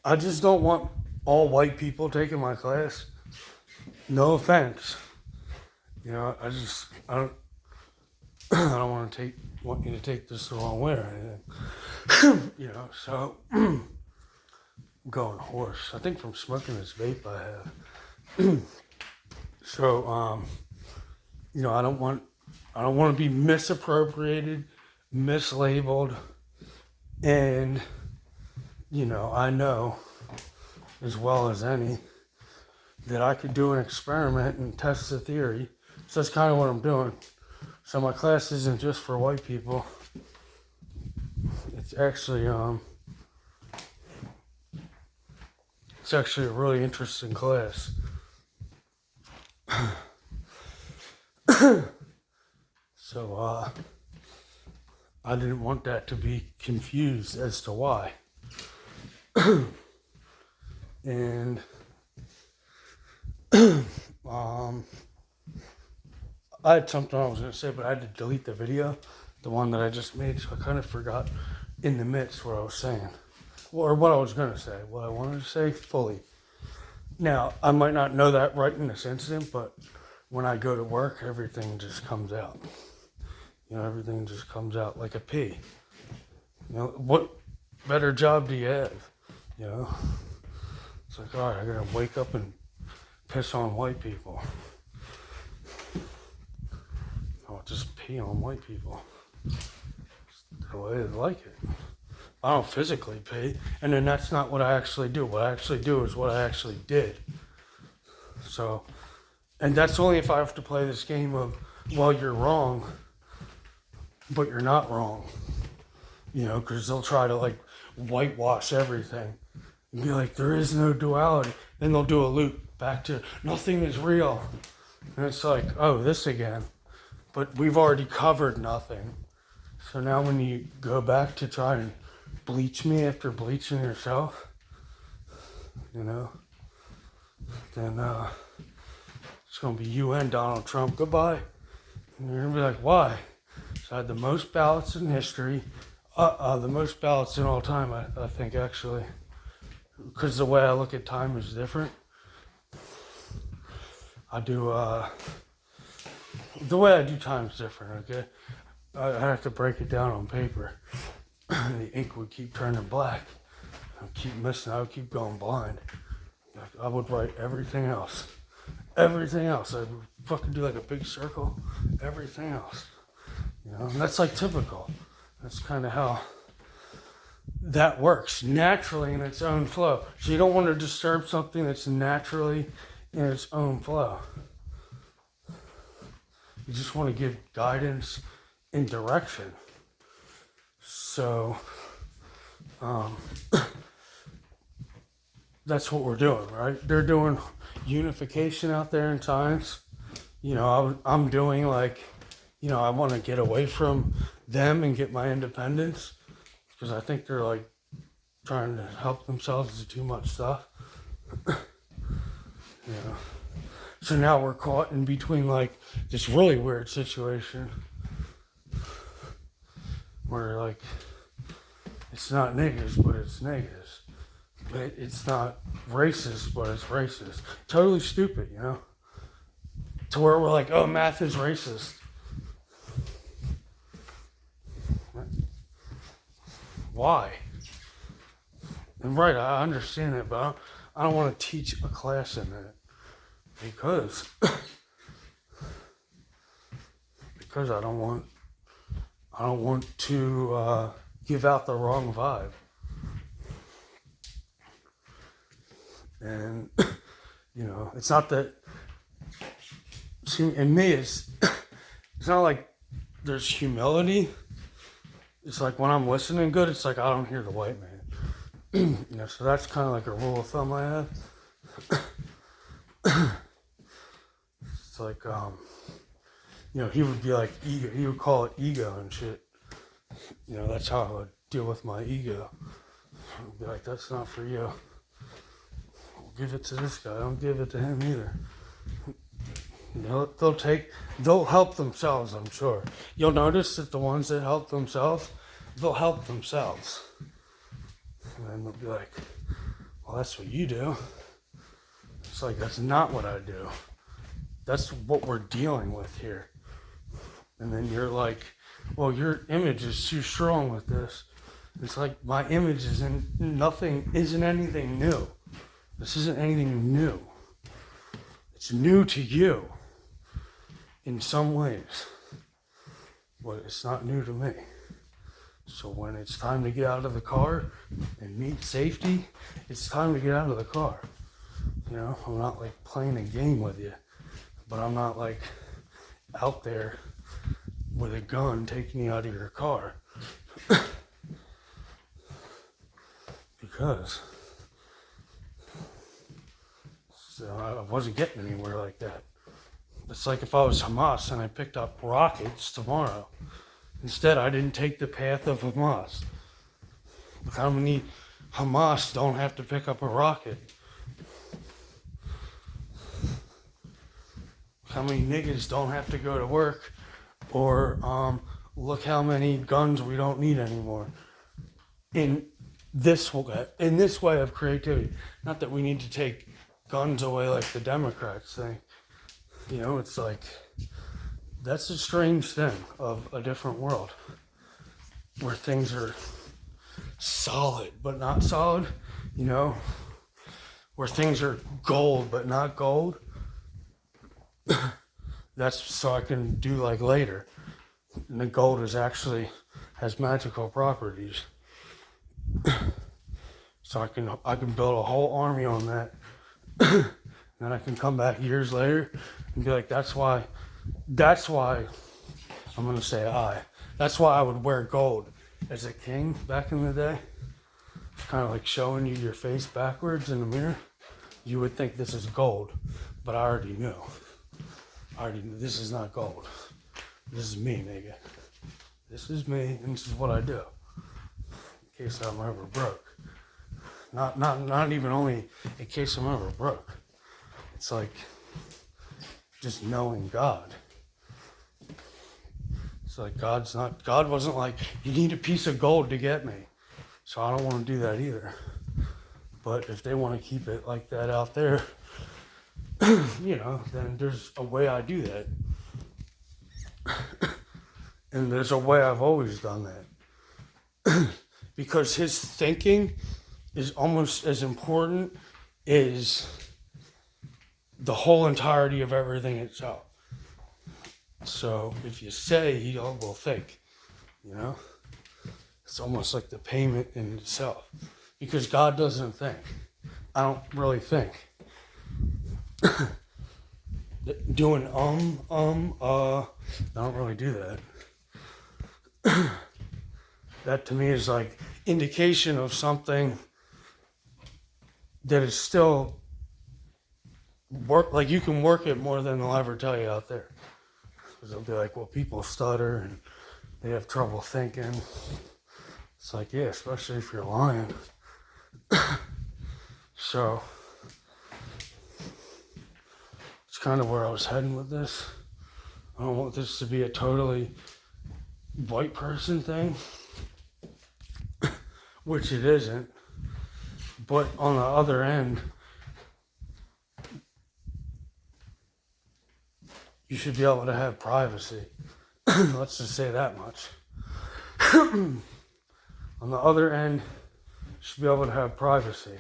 I just don't want all white people taking my class. No offense. You know, I don't, I don't want you to take this the wrong way or anything. You know, so I'm going hoarse. I think from smoking this vape I have. So, you know, I don't want to be misappropriated, mislabeled, and you know, I know as well as any that I could do an experiment and test the theory. So that's kind of what I'm doing. So my class isn't just for white people. It's actually a really interesting class. So I didn't want that to be confused as to why. And I had something I was going to say, but I had to delete the video, the one that I just made, so I kind of forgot in the midst what I was saying, or what I was going to say, what I wanted to say fully. Now, I might not know that right in this instant, but when I go to work, everything just comes out. You know, everything just comes out like a pea. You know, what better job do you have? You know, it's like, all right, I gotta wake up and piss on white people. I'll just pee on white people. It's the way they like it. I don't physically pee, and then that's not what I actually do. What I actually do is what I actually did. So, and that's only if I have to play this game of, well, you're wrong, but you're not wrong. You know, because they'll try to like whitewash everything and be like, there is no duality. Then they'll do a loop back to nothing is real. And it's like, oh, this again. But we've already covered nothing. So now when you go back to try and bleach me after bleaching yourself, you know, then it's going to be you and Donald Trump. Goodbye. And you're going to be like, why? So I had the most ballots in history. The most ballots in all time, I think, actually. Because the way I look at time is different. The way I do time is different, okay? I have to break it down on paper. The ink would keep turning black. I would keep missing. I would keep going blind. I would write everything else. Everything else. I would fucking do like a big circle. Everything else. You know, and that's like typical. That's kind of how that works. Naturally in its own flow. So you don't want to disturb something that's naturally in its own flow. You just want to give guidance and direction. So, that's what we're doing, right? They're doing unification out there in science. You know, I'm doing like, you know, I want to get away from them and get my independence because I think they're like trying to help themselves do too much stuff. You know. So now we're caught in between like this really weird situation where like it's not niggers, but it's niggas. It's not racist, but it's racist. Totally stupid, you know? To where we're like, oh, math is racist. Why? And right, I understand it, but I don't want to teach a class in it. Because I don't want to give out the wrong vibe. And you know, it's not that. See, in me, it's not like there's humility. It's like when I'm listening good, it's like I don't hear the white man. You know, so that's kind of like a rule of thumb I have. It's like, you know, he would be like ego. He would call it ego and shit. You know, that's how I would deal with my ego. I'd be like, that's not for you. I'll give it to this guy. Don't give it to him either. You know, they'll help themselves, I'm sure. You'll notice that the ones that help themselves, they'll help themselves. And then they'll be like, well, that's what you do. It's like, that's not what I do. That's what we're dealing with here. And then you're like, well, your image is too strong with this. It's like, my image isn't anything new. This isn't anything new. It's new to you in some ways, but it's not new to me. So when it's time to get out of the car and meet safety, it's time to get out of the car. You know, I'm not like playing a game with you, but I'm not like out there with a gun taking you out of your car. Because I wasn't getting anywhere like that. It's like if I was Hamas and I picked up rockets tomorrow. Instead, I didn't take the path of Hamas. Look how many Hamas don't have to pick up a rocket. How many niggas don't have to go to work, or look how many guns we don't need anymore. In this way of creativity, not that we need to take guns away like the Democrats think. You know, it's like, that's a strange thing of a different world, where things are solid but not solid. You know, where things are gold but not gold. That's so I can do like later. And the gold has magical properties. So I can build a whole army on that. And then I can come back years later and be like, that's why that's why I would wear gold as a king back in the day. It's kind of like showing you your face backwards in the mirror. You would think this is gold, but I already knew. This is not gold. This is me, nigga. This is me, and this is what I do. In case I'm ever broke. Not even only in case I'm ever broke. It's like just knowing God. It's like God wasn't like, you need a piece of gold to get me. So I don't want to do that either. But if they want to keep it like that out there, you know, then there's a way I do that. And there's a way I've always done that. Because his thinking is almost as important as the whole entirety of everything itself. So if you say, he will think, you know? It's almost like the payment in itself. Because God doesn't think. I don't really think. Doing I don't really do that. That to me is like indication of something that is still like you can work it more than they'll ever tell you out there. Because they'll be like, well, people stutter and they have trouble thinking. It's like, yeah, especially if you're lying. So it's kind of where I was heading with this. I don't want this to be a totally white person thing, which it isn't. But on the other end, you should be able to have privacy. Let's just say that much. On the other end, you should be able to have privacy.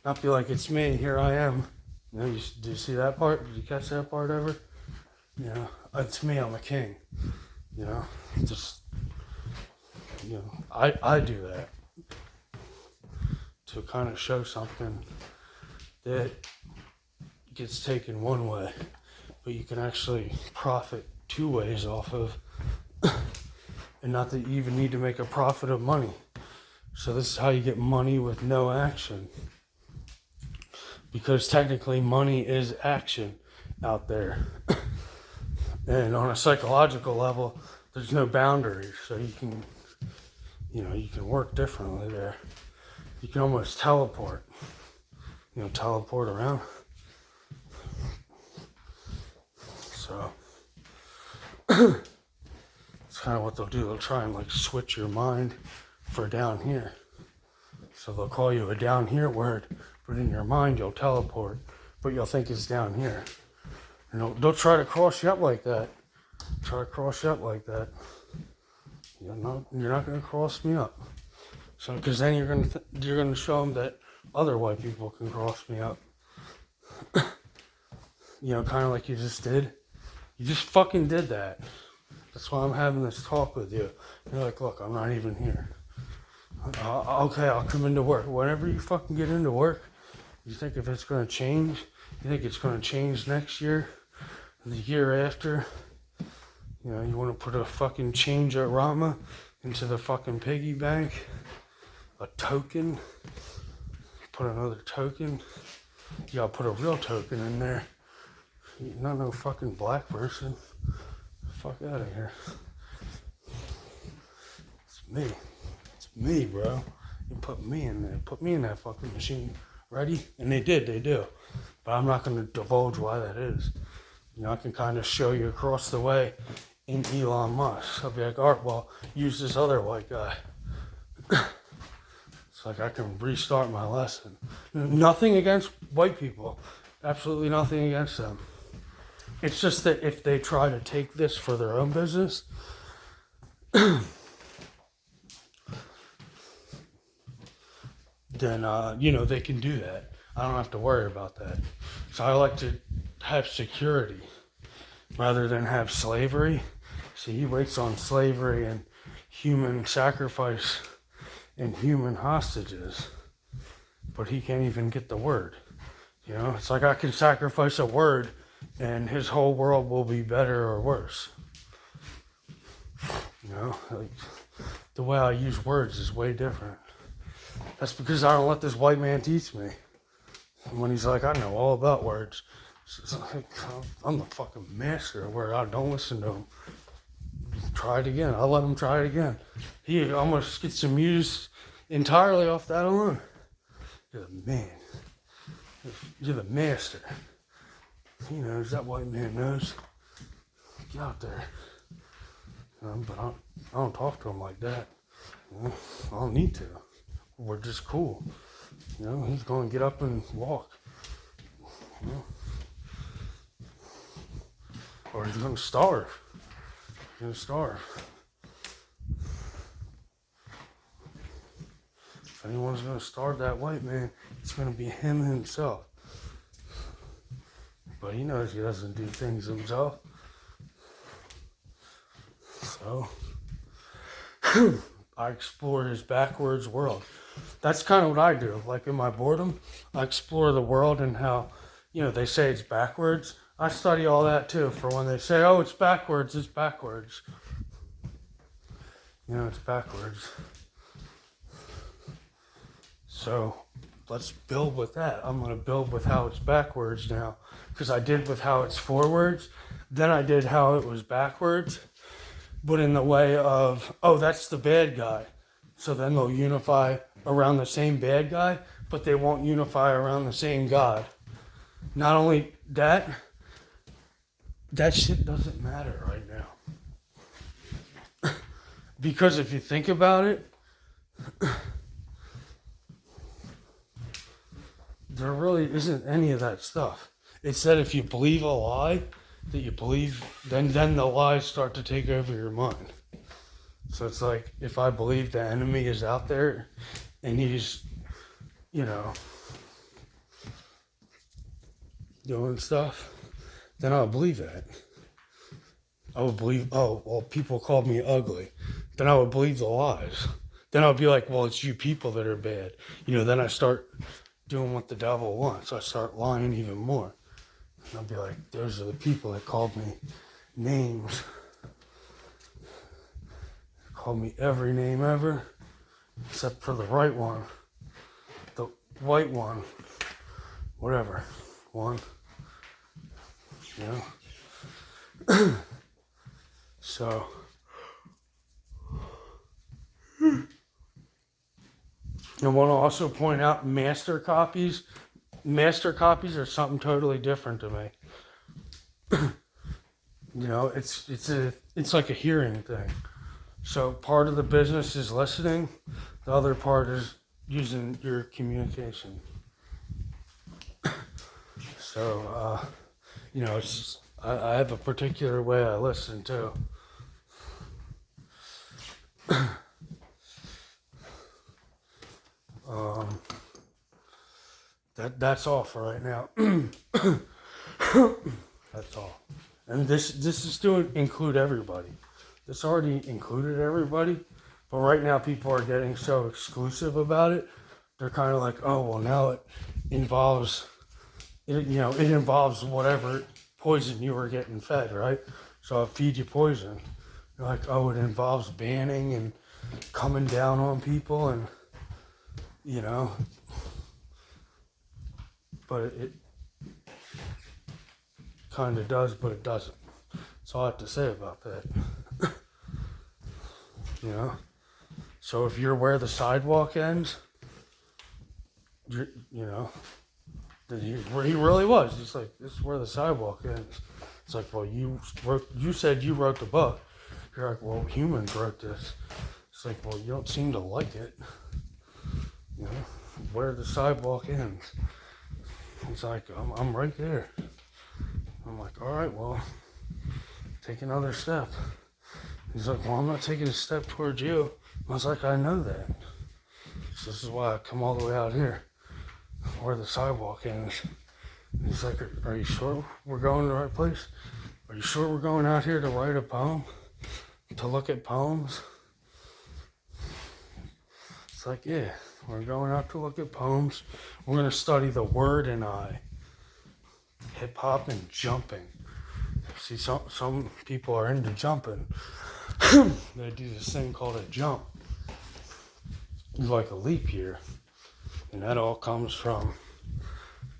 Not be like, it's me, here I am. You know, did you see that part? Did you catch that part ever? You know, it's me, I'm a king. You know, just, you know, I do that. To kind of show something that gets taken one way, but you can actually profit two ways off of, and not that you even need to make a profit of money. So this is how you get money with no action. Because technically money is action out there. And on a psychological level, there's no boundaries. So you can work differently there. You can almost teleport. Teleport around. So it's kind of what they'll do. They'll try and like switch your mind for down here. So they'll call you a down here word, but in your mind you'll teleport, but you'll think it's down here. They'll try to cross you up like that. Try to cross you up like that. You're not gonna cross me up. So, because then you're gonna show them that other white people can cross me up. Kind of like you just did. You just fucking did that. That's why I'm having this talk with you. You're like, look, I'm not even here. Okay, I'll come into work. Whenever you fucking get into work, you think if it's gonna change? You think it's gonna change next year? The year after? You want to put a fucking change-orama into the fucking piggy bank? A token? Put another token? You gotta put a real token in there. You're not no fucking black person. Fuck out of here. It's me. It's me, bro. You put me in there. Put me in that fucking machine. Ready? And they do. But I'm not gonna divulge why that is. I can kind of show you across the way in Elon Musk. I'll be like, all right, well, use this other white guy. It's like I can restart my lesson. Nothing against white people. Absolutely nothing against them. It's just that if they try to take this for their own business, then, they can do that. I don't have to worry about that. So I like to have security rather than have slavery. See, he waits on slavery and human sacrifice and human hostages, but he can't even get the word. It's like I can sacrifice a word and his whole world will be better or worse. Like the way I use words is way different. That's because I don't let this white man teach me. And when he's like, I know all about words. It's like, I'm the fucking master of words. I don't listen to him. Try it again. I'll let him try it again. He almost gets amused entirely off that alone. You're the man. You're the master. He knows. That white man knows. Get out there. But I don't talk to him like that. I don't need to. We're just cool. He's going to get up and walk. Or he's going to starve. He's going to starve. If anyone's going to starve that white man, it's going to be him himself. But he knows he doesn't do things himself. So, I explore his backwards world. That's kind of what I do. Like in my boredom, I explore the world and how, they say it's backwards. I study all that too for when they say, oh, it's backwards, it's backwards. It's backwards. So let's build with that. I'm going to build with how it's backwards now. Because I did with how it's forwards. Then I did how it was backwards. But in the way of, oh, that's the bad guy. So then they'll unify around the same bad guy, but they won't unify around the same God. Not only that shit doesn't matter right now. Because if you think about it, there really isn't any of that stuff. It's that if you believe a lie that you believe, then the lies start to take over your mind. So it's like, if I believe the enemy is out there and he's, doing stuff, then I'll believe that. I would believe, oh, well, people called me ugly. Then I would believe the lies. Then I'll be like, well, it's you people that are bad. Then I start doing what the devil wants. I start lying even more. And I'll be like, those are the people that called me names. Called me every name ever, except for the right one. The white one. Whatever. One. So. I want to also point out master copies. Master copies are something totally different to me. It's like a hearing thing. So part of the business is listening. The other part is using your communication. So, it's I have a particular way I listen too. That's all for right now. That's all. And this is to include everybody. This already included everybody, but right now people are getting so exclusive about it. They're kind of like, oh well, now it involves it involves whatever poison you were getting fed, right? So I'll feed you poison. You're like, oh, it involves banning and coming down on people, and but it kind of does, but it doesn't. That's all I have to say about that. So if you're where the sidewalk ends, then he really was. It's like, this is where the sidewalk ends. It's like, well, you said you wrote the book. You're like, well, humans wrote this. It's like, well, you don't seem to like it. Where the sidewalk ends. He's like, I'm right there. I'm like, all right, well, take another step. He's like, well, I'm not taking a step towards you. I was like, I know that. So this is why I come all the way out here, where the sidewalk ends. He's like, are you sure we're going to the right place? Are you sure we're going out here to write a poem? To look at poems? It's like, yeah, we're going out to look at poems. We're going to study the word and I. Hip hop and jumping. See, some people are into jumping. They do this thing called a jump. It's like a leap year. And that all comes from,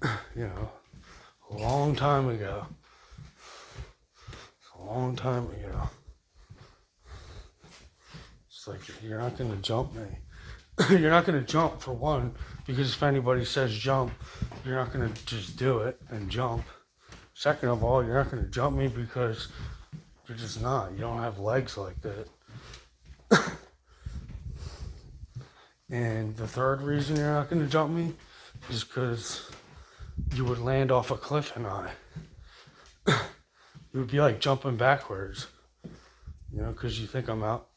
a long time ago. A long time ago. It's like, you're not going to jump me. You're not going to jump, for one, because if anybody says jump, you're not going to just do it and jump. Second of all, you're not going to jump me because you're just not. You don't have legs like that. And the third reason you're not going to jump me is because you would land off a cliff and I. It would be like jumping backwards. Because you think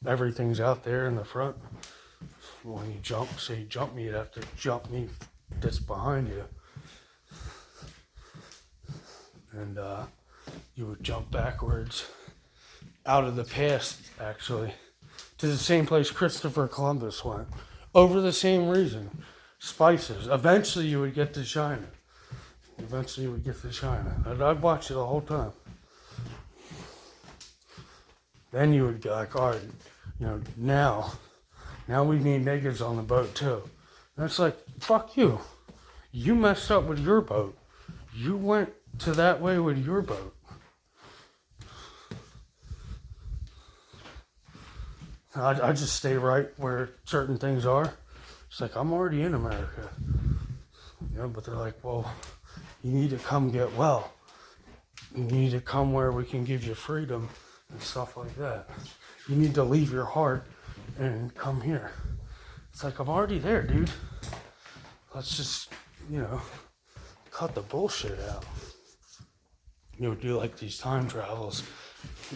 everything's out there in the front. When you jump, me, you'd have to jump me that's behind you. And you would jump backwards out of the past, actually, to the same place Christopher Columbus went. Over the same reason. Spices. Eventually you would get to China. I'd watch it the whole time. Then you would be like, all right, now we need niggas on the boat too. And it's like, fuck you. You messed up with your boat. You went to that way with your boat. I just stay right where certain things are. It's like, I'm already in America. But they're like, well, you need to come get well. You need to come where we can give you freedom and stuff like that. You need to leave your heart and come here. It's like, I'm already there, dude. Let's just, cut the bullshit out. Do like these time travels.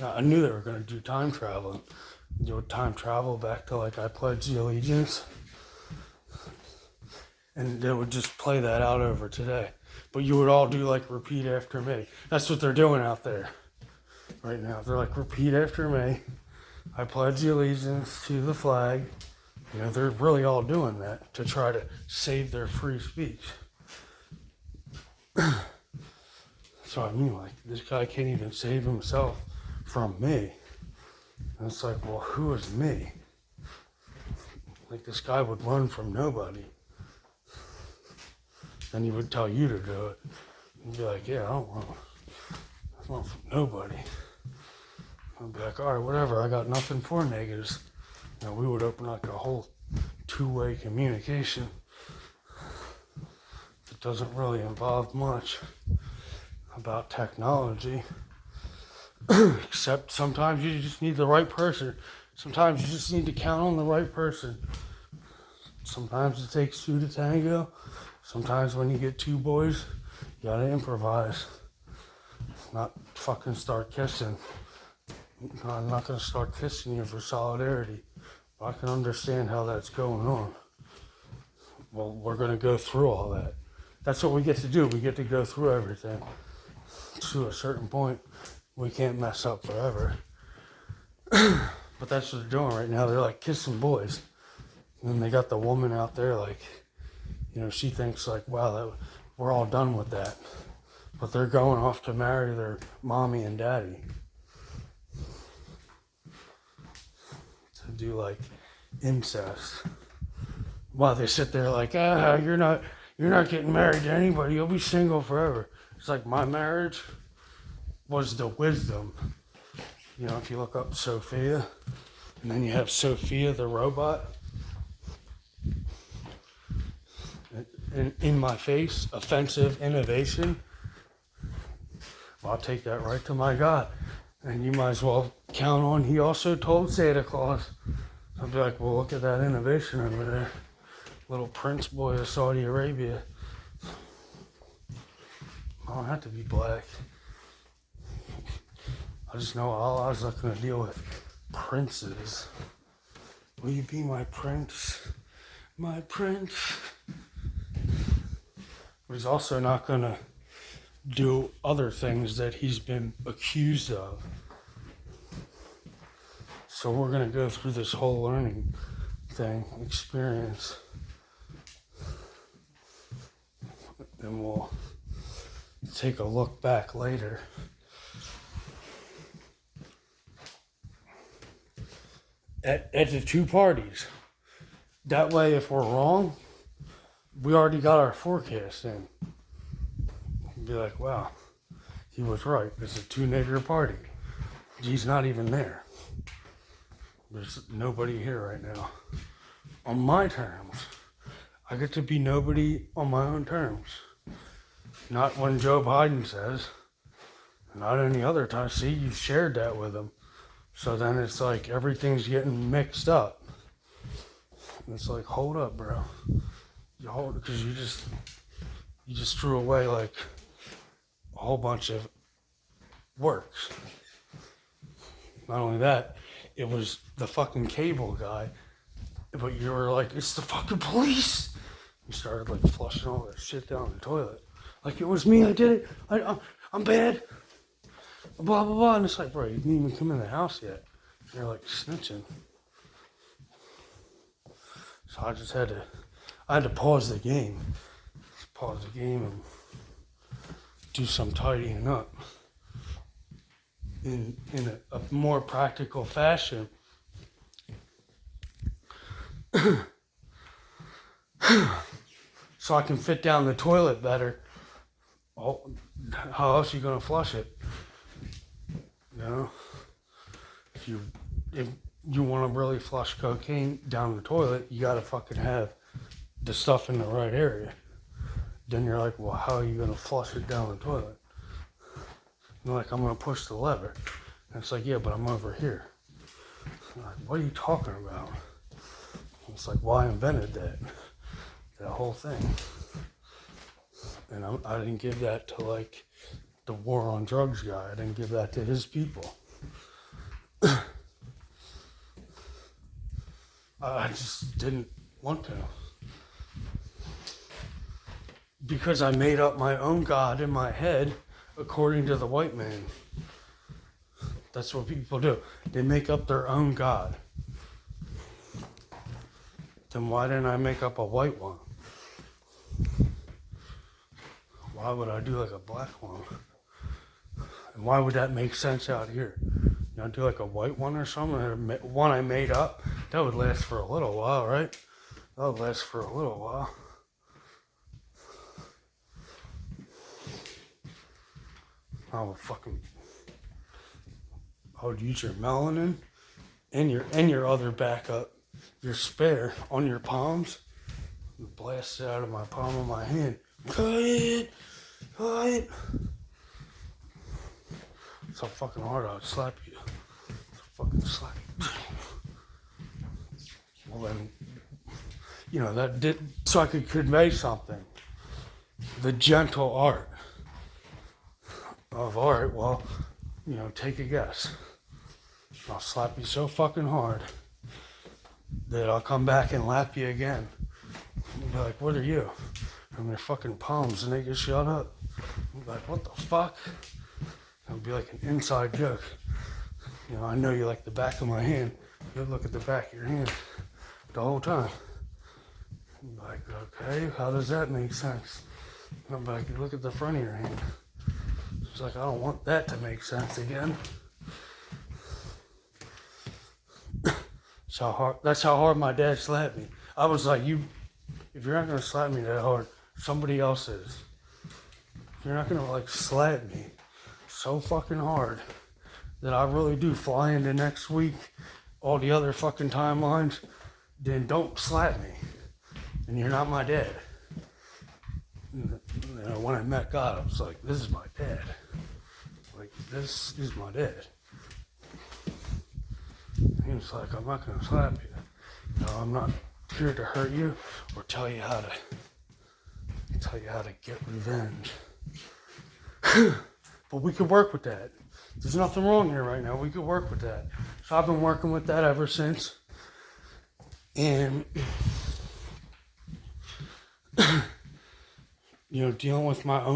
I knew they were going to do time travel. Time travel back to like I Pledge the Allegiance. And they would just play that out over today. But you would all do like repeat after me. That's what they're doing out there right now. They're like, repeat after me. I pledge the allegiance to the flag. They're really all doing that to try to save their free speech. So I mean, like, this guy can't even save himself from me. And it's like, well, who is me? Like, this guy would run from nobody. And he would tell you to do it. You'd be like, yeah, I don't run from nobody. I'd be like, all right, whatever, I got nothing for negatives. We would open like a whole two-way communication. It doesn't really involve much about technology. Except sometimes you just need the right person. Sometimes you just need to count on the right person Sometimes it takes two to tango. Sometimes when you get two boys, you gotta improvise. Not fucking start kissing. No, I'm not gonna start kissing you for solidarity. I can understand how that's going on. Well, we're gonna go through all that. That's what we get to do. We get to go through everything. To a certain point, we can't mess up forever. But that's what they're doing right now. They're like kissing boys. And then they got the woman out there like, she thinks like, wow, we're all done with that. But they're going off to marry their mommy and daddy. To do like incest. While they sit there like, you're not getting married to anybody. You'll be single forever. It's like my marriage was the wisdom. If you look up Sophia, and then you have Sophia the robot. In my face, offensive innovation. Well, I'll take that right to my God. And you might as well count on he also told Santa Claus. I'll be like, well, look at that innovation over there. Little prince boy of Saudi Arabia. I don't have to be black. I just know Allah's not going to deal with princes. Will you be my prince? My prince. But he's also not going to do other things that he's been accused of. So we're going to go through this whole learning thing, experience. And we'll take a look back later. At the two parties. That way, if we're wrong, we already got our forecast in. Be like, wow, he was right. It's a two-nigger party. He's not even there. There's nobody here right now. On my terms. I get to be nobody on my own terms. Not when Joe Biden says. Not any other time. See, you shared that with him. So then it's like everything's getting mixed up. And it's like, hold up, bro. You hold it because you just threw away like a whole bunch of works. Not only that, it was the fucking cable guy. But you were like, it's the fucking police. You started like flushing all that shit down the toilet. Like it was me, I did it. I'm bad. Blah, blah, blah. And it's like, bro, you didn't even come in the house yet. You're like snitching. So I had to pause the game. Pause the game and do some tidying up. In a more practical fashion. So I can fit down the toilet better. Oh, how else are you gonna flush it? If you want to really flush cocaine down the toilet, you gotta fucking have the stuff in the right area. Then you're like, well, how are you gonna flush it down the toilet? You're like, I'm gonna push the lever. And it's like, yeah, but I'm over here. I'm like, what are you talking about? It's like, well, I invented that whole thing. And I didn't give that to like the war on drugs guy. I didn't give that to his people. I just didn't want to. Because I made up my own God in my head according to the white man. That's what people do. They make up their own God. Then why didn't I make up a white one? Why would I do like a black one? And why would that make sense out here? Do like a white one or something? One I made up? That would last for a little while, right? That would last for a little while. I would use your melanin and your other backup, your spare on your palms. Blast it out of my palm of my hand. Cut it. That's how fucking hard I would slap you. Fucking slap you. Well then, you know, that did, so I could convey something. The gentle art of art, well, you know, take a guess. I'll slap you so fucking hard that I'll come back and lap you again. You'll be like, what are you? And their fucking palms, and they get shut up. You'll be like, what the fuck? It'll be like an inside joke. You know, I know you like the back of my hand. You look at the back of your hand the whole time. You'll be like, okay, how does that make sense? And I'm like, look at the front of your hand. It's like, I don't want that to make sense again. That's how hard my dad slapped me. I was like, if you're not gonna slap me that hard, somebody else is. If you're not gonna like slap me so fucking hard that I really do fly into next week, all the other fucking timelines, then don't slap me. And you're not my dad. You know, when I met God, I was like, this is my dad. Like, this is my dad. He was like, I'm not gonna slap you. No, I'm not here to hurt you or tell you how to get revenge. But we could work with that. There's nothing wrong here right now. We could work with that. So I've been working with that ever since. And you know, dealing with my own